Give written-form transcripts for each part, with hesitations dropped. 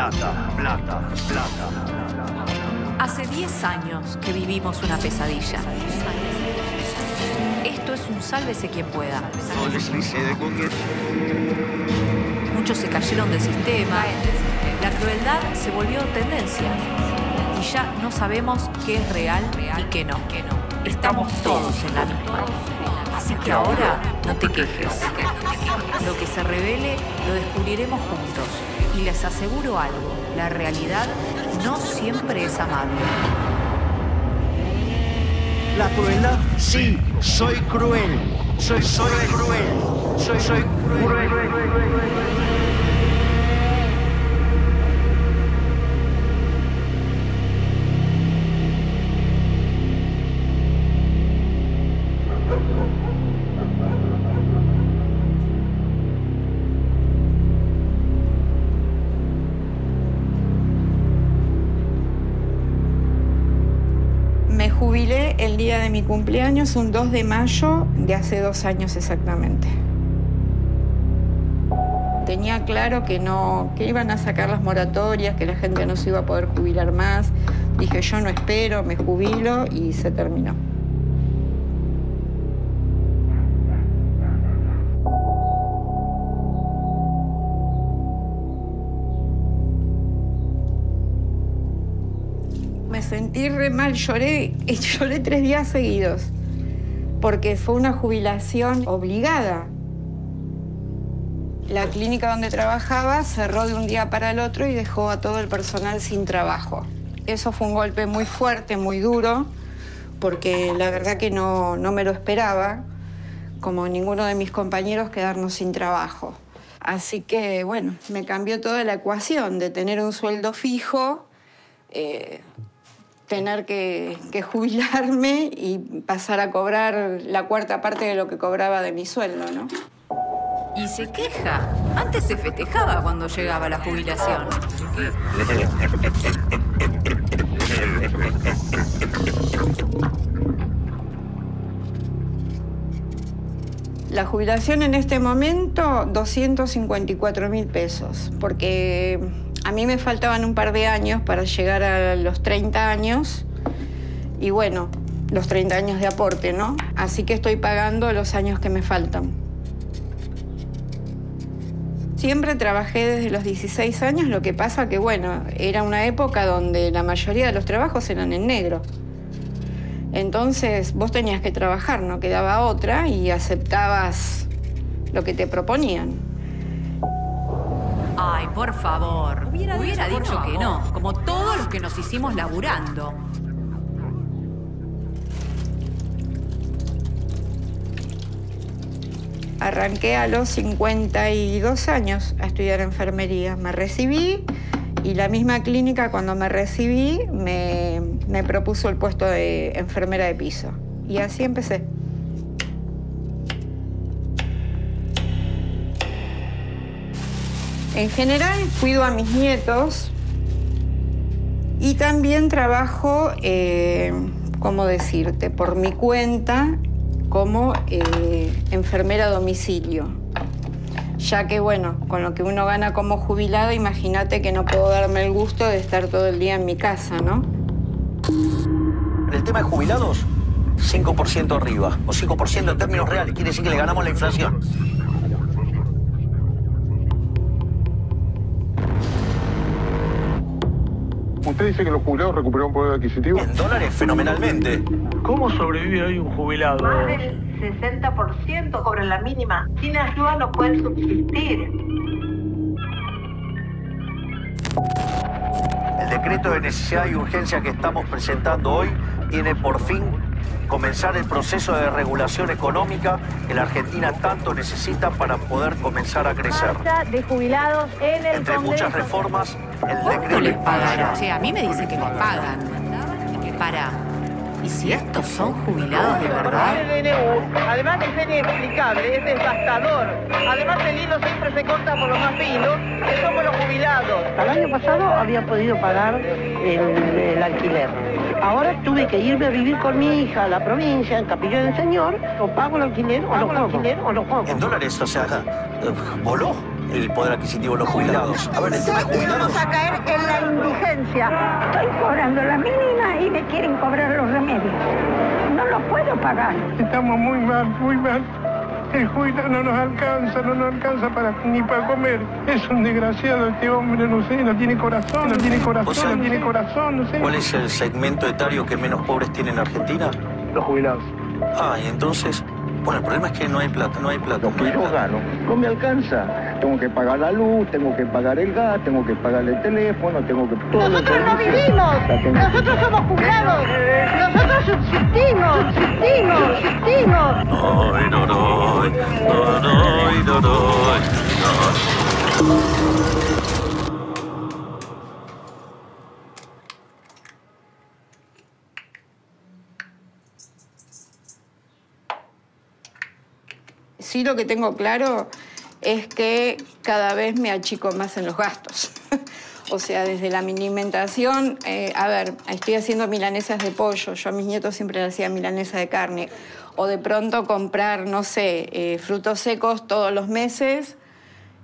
plata, plata, plata. Hace 10 años que vivimos una pesadilla. Esto es un sálvese quien pueda. Muchos se cayeron del sistema. La crueldad se volvió tendencia. Y ya no sabemos qué es real y qué no. Estamos todos en la misma. Así que ahora no te quejes. Lo que se revele lo descubriremos juntos. Y les aseguro algo, la realidad no siempre es amable. La crueldad, sí, soy cruel. Soy cruel. Soy cruel. Me jubilé el día de mi cumpleaños, un 2 de mayo de hace 2 años exactamente. Tenía claro que iban a sacar las moratorias, que la gente no se iba a poder jubilar más. Dije, yo no espero, me jubilo y se terminó. Me sentí re mal, lloré 3 días seguidos, porque fue una jubilación obligada. La clínica donde trabajaba cerró de un día para el otro y dejó a todo el personal sin trabajo. Eso fue un golpe muy fuerte, muy duro, porque la verdad que no me lo esperaba, como ninguno de mis compañeros, quedarnos sin trabajo. Así que, bueno, me cambió toda la ecuación de tener un sueldo fijo, tener que jubilarme y pasar a cobrar la 4ª parte de lo que cobraba de mi sueldo, ¿no? Y se queja. Antes se festejaba cuando llegaba la jubilación. La jubilación en este momento, 254.000 pesos, porque a mí me faltaban un par de años para llegar a los 30 años y bueno, los 30 años de aporte, ¿no? Así que estoy pagando los años que me faltan. Siempre trabajé desde los 16 años, lo que pasa que, bueno, era una época donde la mayoría de los trabajos eran en negro. Entonces vos tenías que trabajar, no quedaba otra y aceptabas lo que te proponían. Ay, por favor. Hubiera dicho que no, como todos los que nos hicimos laburando. Arranqué a los 52 años a estudiar enfermería. Me recibí y la misma clínica, cuando me recibí, me propuso el puesto de enfermera de piso. Y así empecé. En general, cuido a mis nietos y también trabajo, ¿cómo decirte?, por mi cuenta como enfermera a domicilio. Ya que, bueno, con lo que uno gana como jubilado, imagínate que no puedo darme el gusto de estar todo el día en mi casa, ¿no? El tema de jubilados, 5% arriba, o 5% en términos reales, quiere decir que le ganamos la inflación. ¿Usted dice que los jubilados recuperaron poder adquisitivo? En dólares, fenomenalmente. ¿Cómo sobrevive hoy un jubilado? Más del 60% cobran la mínima. Sin ayuda no pueden subsistir. El decreto de necesidad y urgencia que estamos presentando hoy tiene por fin comenzar el proceso de regulación económica que la Argentina tanto necesita para poder comenzar a crecer. De jubilados en el Entre muchas reformas, el ¿Cuánto decreto les pagará? O sea, a mí me dicen que les pagan. Para. ¿Y si estos son jubilados de verdad? El DNU, además de ser inexplicable, es devastador. Además el hilo siempre se corta por lo más fino, que somos los jubilados. El año pasado había podido pagar el alquiler. Ahora tuve que irme a vivir con mi hija a la provincia, en Capilla del Señor. O pago el alquiler, o lo pago. En dólares, o sea, voló el poder adquisitivo de los jubilados. A ver, el tema de jubilados... Vamos a caer en la indigencia. Estoy cobrando la mínima y me quieren cobrar los remedios. No los puedo pagar. Estamos muy mal, muy mal. El jubilado no nos alcanza ni para comer. Es un desgraciado este hombre, no sé, no tiene corazón, no tiene corazón, no sé. ¿Cuál es el segmento etario que menos pobres tiene en Argentina? Los jubilados. Ah, y entonces... Bueno, el problema es que no hay plata, no hay plata. Lo que yo gano no me alcanza. Tengo que pagar la luz, tengo que pagar el gas, tengo que pagar el teléfono, tengo que... Nosotros no vivimos, nosotros somos jubilados, nosotros subsistimos. Sí, lo que tengo claro es que cada vez me achico más en los gastos. O sea, desde la alimentación, a ver, estoy haciendo milanesas de pollo. Yo a mis nietos siempre les hacía milanesa de carne. O de pronto comprar, no sé, frutos secos todos los meses.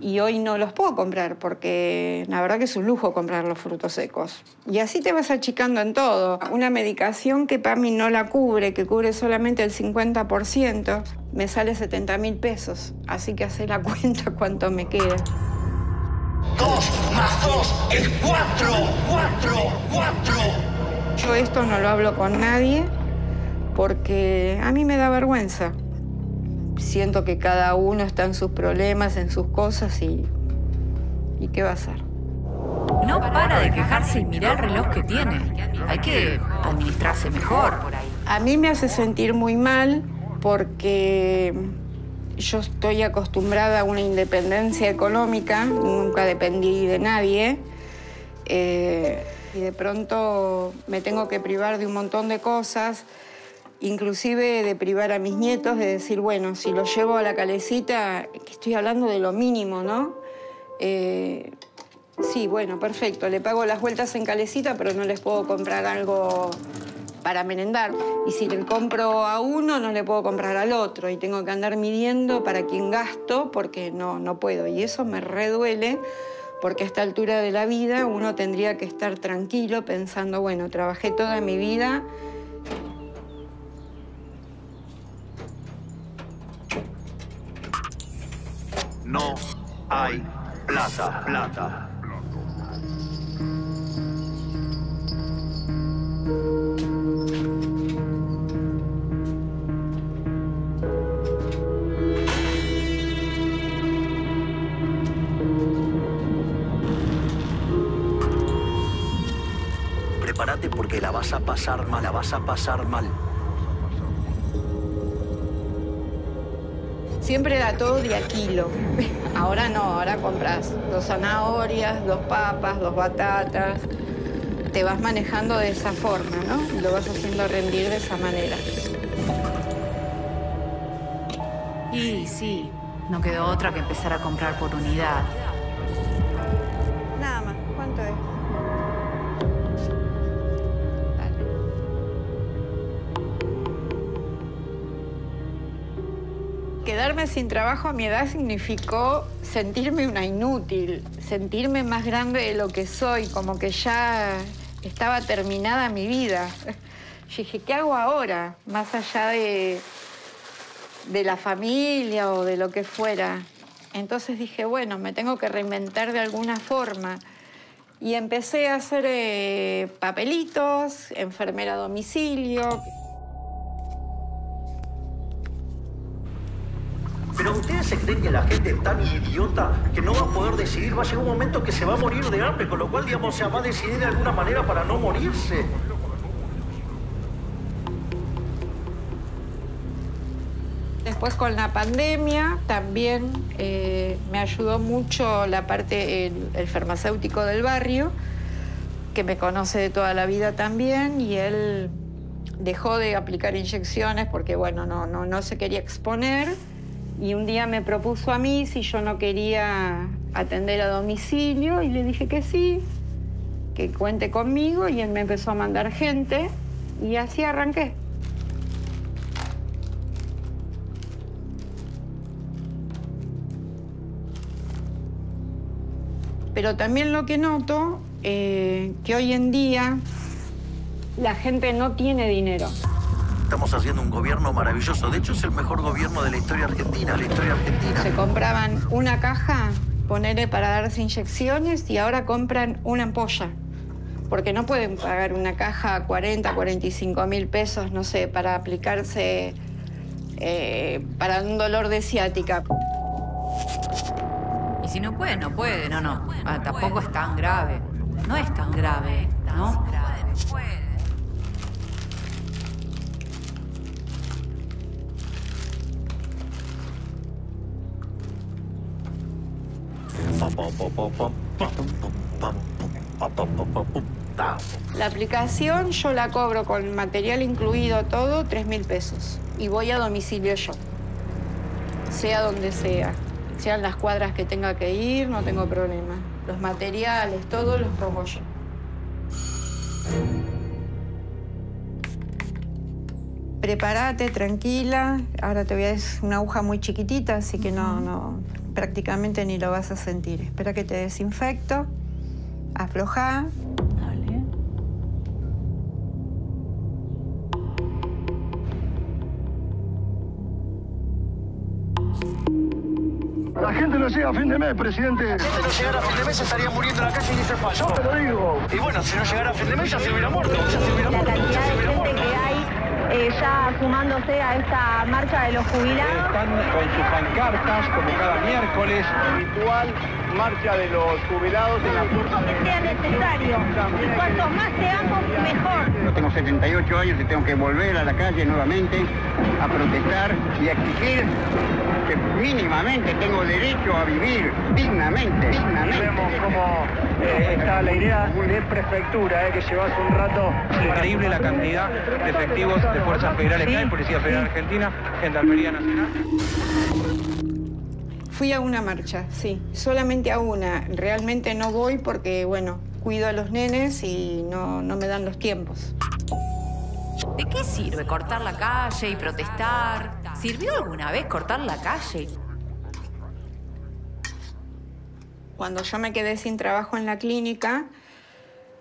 Y hoy no los puedo comprar porque la verdad que es un lujo comprar los frutos secos. Y así te vas achicando en todo. Una medicación que para mí no la cubre, que cubre solamente el 50%, me sale 70.000 pesos. Así que hacé la cuenta cuánto me queda. 2 más 2 es 4. Yo esto no lo hablo con nadie porque a mí me da vergüenza. Siento que cada uno está en sus problemas, en sus cosas y ¿qué va a hacer? No para de quejarse y mirar el reloj que tiene. Hay que administrarse mejor por ahí. A mí me hace sentir muy mal porque yo estoy acostumbrada a una independencia económica, nunca dependí de nadie. Y de pronto me tengo que privar de un montón de cosas, inclusive de privar a mis nietos, de decir, bueno, si los llevo a la calecita, que estoy hablando de lo mínimo, ¿no? Sí, bueno, perfecto, le pago las vueltas en calecita, pero no les puedo comprar algo para merendar. Y si le compro a uno, no le puedo comprar al otro. Y tengo que andar midiendo para quién gasto, porque no puedo. Y eso me reduele, porque a esta altura de la vida uno tendría que estar tranquilo pensando, bueno, trabajé toda mi vida. No hay plata. Prepárate porque la vas a pasar mal, Siempre era todo de a kilo. Ahora no, ahora compras 2 zanahorias, 2 papas, 2 batatas. Te vas manejando de esa forma, ¿no? Y lo vas haciendo rendir de esa manera. Y sí, no quedó otra que empezar a comprar por unidad. Nada más. ¿Cuánto es? Quedarme sin trabajo a mi edad significó sentirme una inútil, sentirme más grande de lo que soy, como que ya estaba terminada mi vida. Yo dije, ¿qué hago ahora? Más allá de la familia o de lo que fuera. Entonces dije, bueno, me tengo que reinventar de alguna forma. Y empecé a hacer papelitos, enfermera a domicilio. Pero ustedes se creen que la gente es tan idiota que no va a poder decidir, va a llegar un momento que se va a morir de hambre, con lo cual, digamos, se va a decidir de alguna manera para no morirse. Después con la pandemia también me ayudó mucho la parte, el farmacéutico del barrio, que me conoce de toda la vida también, y él dejó de aplicar inyecciones porque, bueno, no se quería exponer. Y un día me propuso a mí si yo no quería atender a domicilio y le dije que sí, que cuente conmigo, y él me empezó a mandar gente y así arranqué. Pero también lo que noto, que hoy en día la gente no tiene dinero. Estamos haciendo un gobierno maravilloso. De hecho, es el mejor gobierno de la historia argentina, Se compraban una caja, ponele para darse inyecciones, y ahora compran una ampolla. Porque no pueden pagar una caja 40, 45 mil pesos, no sé, para aplicarse para un dolor de ciática. Y si no puede, no puede, no. Tampoco es tan grave. No es tan grave, ¿no? La aplicación yo la cobro con material incluido todo, 3.000 pesos. Y voy a domicilio yo. Sea donde sea. Sean las cuadras que tenga que ir, no tengo problema. Los materiales, todo los pongo yo. Prepárate, tranquila. Ahora te voy a decir una aguja muy chiquitita, así que prácticamente ni lo vas a sentir. Espera que te desinfecto. Aflojá. Dale. La gente no llega a fin de mes, presidente. Si no llegara a fin de mes estaría muriendo en la calle y eso es falso. Yo te lo digo. Y bueno, si no llegara a fin de mes ya se hubiera muerto. La cantidad de gente que hay ya sumándose a esta marcha de los jubilados. Están con sus pancartas, como cada miércoles. Habitual marcha de los jubilados en la Lo que sea necesario. Y cuanto más seamos, mejor. Yo tengo 78 años y tengo que volver a la calle nuevamente a protestar y a exigir que mínimamente tengo derecho a vivir dignamente. Vemos cómo está la idea de prefectura, que llevó hace un rato. Es increíble la cantidad de efectivos de fuerzas federales que hay, Policía Federal Argentina, Gendarmería Nacional. Fui a una marcha, sí. Solamente a una. Realmente no voy porque, bueno, cuido a los nenes y no me dan los tiempos. ¿De qué sirve cortar la calle y protestar? ¿Sirvió alguna vez cortar la calle? Cuando yo me quedé sin trabajo en la clínica,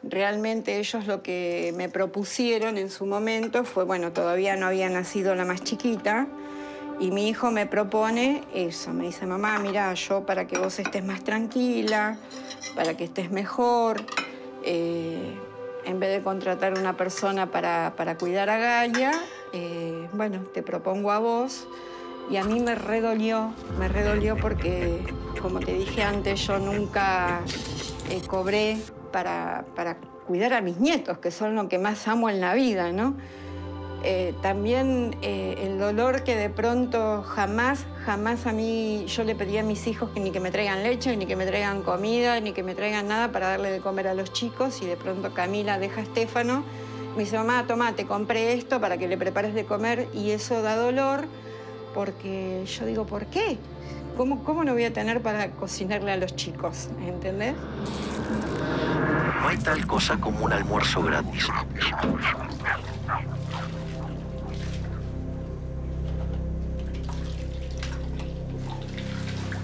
realmente ellos lo que me propusieron en su momento fue, bueno, todavía no había nacido la más chiquita, y mi hijo me propone eso. Me dice, mamá, mira, yo para que vos estés más tranquila, para que estés mejor, en vez de contratar una persona para cuidar a Gaia, bueno, te propongo a vos. Y a mí me redolió porque, como te dije antes, yo nunca cobré para cuidar a mis nietos, que son lo que más amo en la vida, ¿no? También el dolor que de pronto jamás a mí, yo le pedí a mis hijos que ni que me traigan leche, ni que me traigan comida, ni que me traigan nada para darle de comer a los chicos, y de pronto Camila deja a Estefano, me dice, mamá, toma, te compré esto para que le prepares de comer, y eso da dolor porque yo digo, ¿por qué? ¿Cómo no voy a tener para cocinarle a los chicos? ¿Entendés? No hay tal cosa como un almuerzo gratis.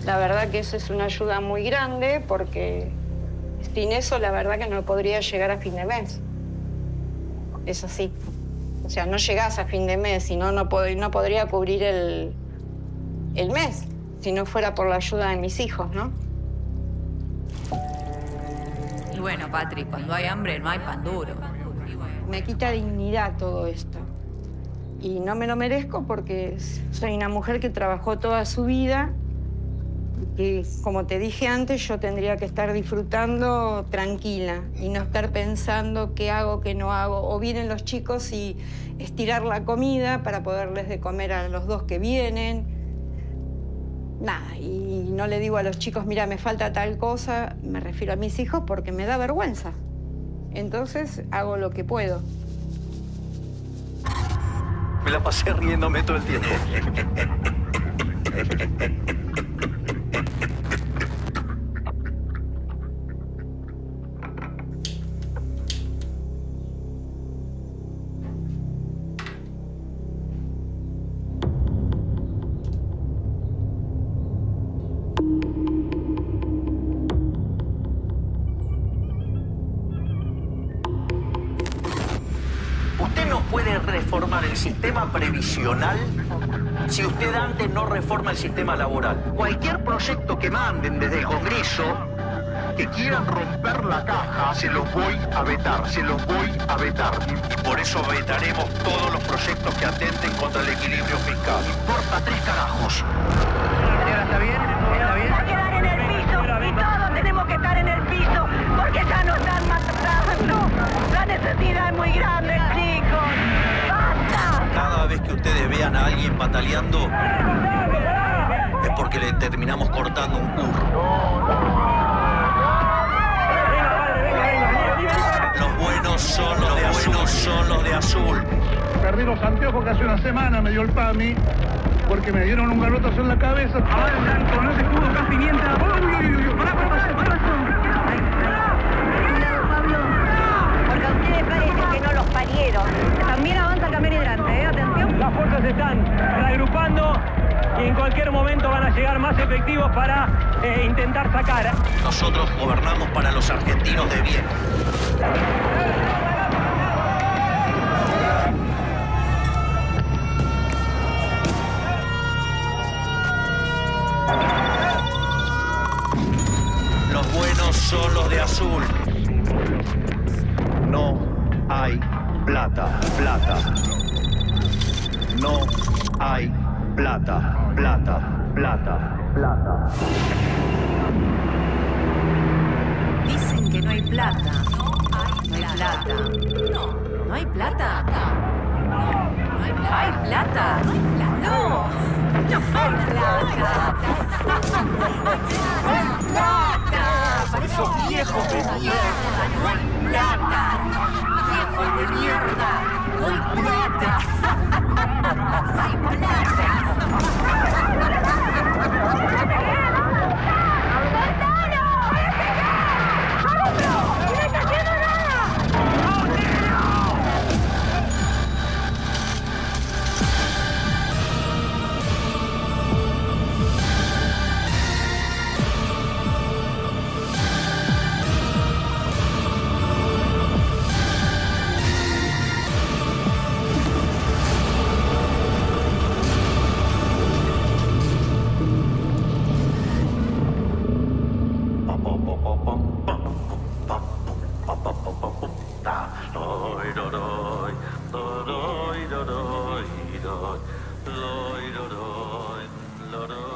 La verdad que eso es una ayuda muy grande porque sin eso la verdad que no podría llegar a fin de mes. Es así. O sea, no llegás a fin de mes y no podría cubrir el mes si no fuera por la ayuda de mis hijos, ¿no? Y bueno, Patri, cuando hay hambre no hay pan duro. Me quita dignidad todo esto. Y no me lo merezco porque soy una mujer que trabajó toda su vida. Y como te dije antes, yo tendría que estar disfrutando tranquila y no estar pensando qué hago, qué no hago. O vienen los chicos y estirar la comida para poderles de comer a los dos que vienen. Nada, y no le digo a los chicos, mira, me falta tal cosa, me refiero a mis hijos porque me da vergüenza. Entonces hago lo que puedo. Me la pasé riéndome todo el tiempo. reformar el sistema previsional si usted antes no reforma el sistema laboral. Cualquier proyecto que manden desde el Congreso que quieran romper la caja, se los voy a vetar, se los voy a vetar. Y por eso vetaremos todos los proyectos que atenten contra el equilibrio fiscal. Me importa 3 carajos. Señora, ¿está bien? ¿Está bien? A quedar en el piso y todos tenemos que estar en el piso porque ya nos están matando. La necesidad es muy grande, chicos. ¡Basta! Cada vez que ustedes vean a alguien pataleando es porque le terminamos cortando un curro. Los buenos son los de azul, son los de azul. Perdí los anteojos que hace una semana me dio el PAMI porque me dieron un garrotazo en la cabeza. A ver, Blanco, no te juro acá pimienta. Pablo, porque a ustedes parece que no los parieron. También avanza el camión hidrante, atención. Las fuerzas se están reagrupando y en cualquier momento van a llegar más efectivos para intentar sacar. Nosotros gobernamos para los argentinos de bien. Los buenos son los de azul. No hay plata, plata. No hay plata, plata, plata, plata. Dicen que no hay plata. No hay plata. No hay plata. No hay plata. ¿Hay plata? No. No hay plata. No hay plata. Para esos viejos de mierda. No hay plata. Viejos de mierda. No hay plata. No hay plata.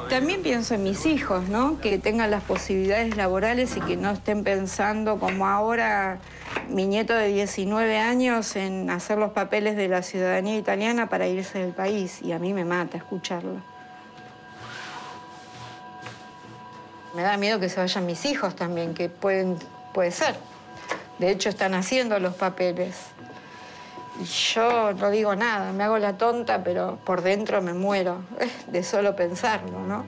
También pienso en mis hijos, ¿no? Que tengan las posibilidades laborales y que no estén pensando como ahora mi nieto de 19 años en hacer los papeles de la ciudadanía italiana para irse del país. Y a mí me mata escucharlo. Me da miedo que se vayan mis hijos también, que puede ser. De hecho, están haciendo los papeles. Y yo no digo nada, me hago la tonta, pero por dentro me muero de solo pensarlo, ¿no?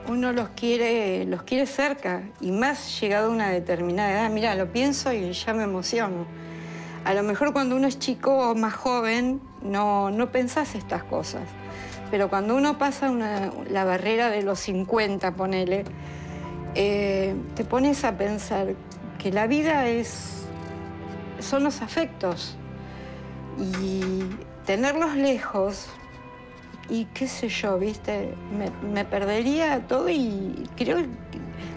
Uno los quiere cerca, y más llegado a una determinada edad. Mira, lo pienso y ya me emociono. A lo mejor cuando uno es chico o más joven, no pensás estas cosas. Pero cuando uno pasa la barrera de los 50, ponele, te pones a pensar que la vida son los afectos. Y tenerlos lejos, y qué sé yo, ¿viste? Me perdería todo y creo,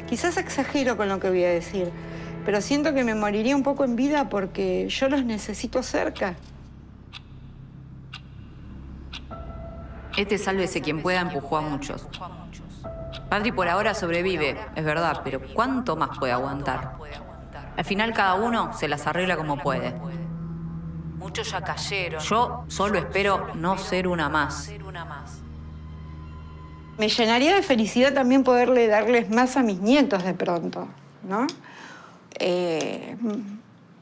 quizás exagero con lo que voy a decir, pero siento que me moriría un poco en vida porque yo los necesito cerca. Este sálvese quien pueda empujó a muchos. Patri por ahora sobrevive, es verdad, pero ¿cuánto más puede aguantar? Al final cada uno se las arregla como puede. Muchos ya cayeron. Yo solo espero no ser una más. Me llenaría de felicidad también poderle darles más a mis nietos de pronto, ¿no?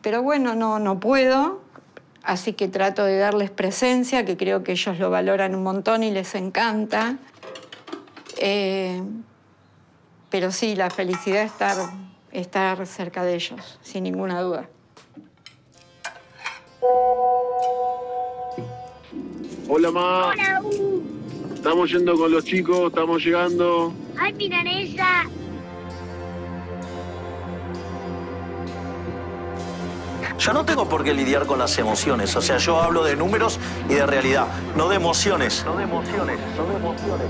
Pero bueno, no puedo, así que trato de darles presencia, que creo que ellos lo valoran un montón y les encanta. Pero sí, la felicidad es estar cerca de ellos, sin ninguna duda. Hola, ma. Hola, Estamos yendo con los chicos, estamos llegando. ¡Ay, milanesa! Yo no tengo por qué lidiar con las emociones. O sea, yo hablo de números y de realidad, no de emociones. No de emociones, no de emociones.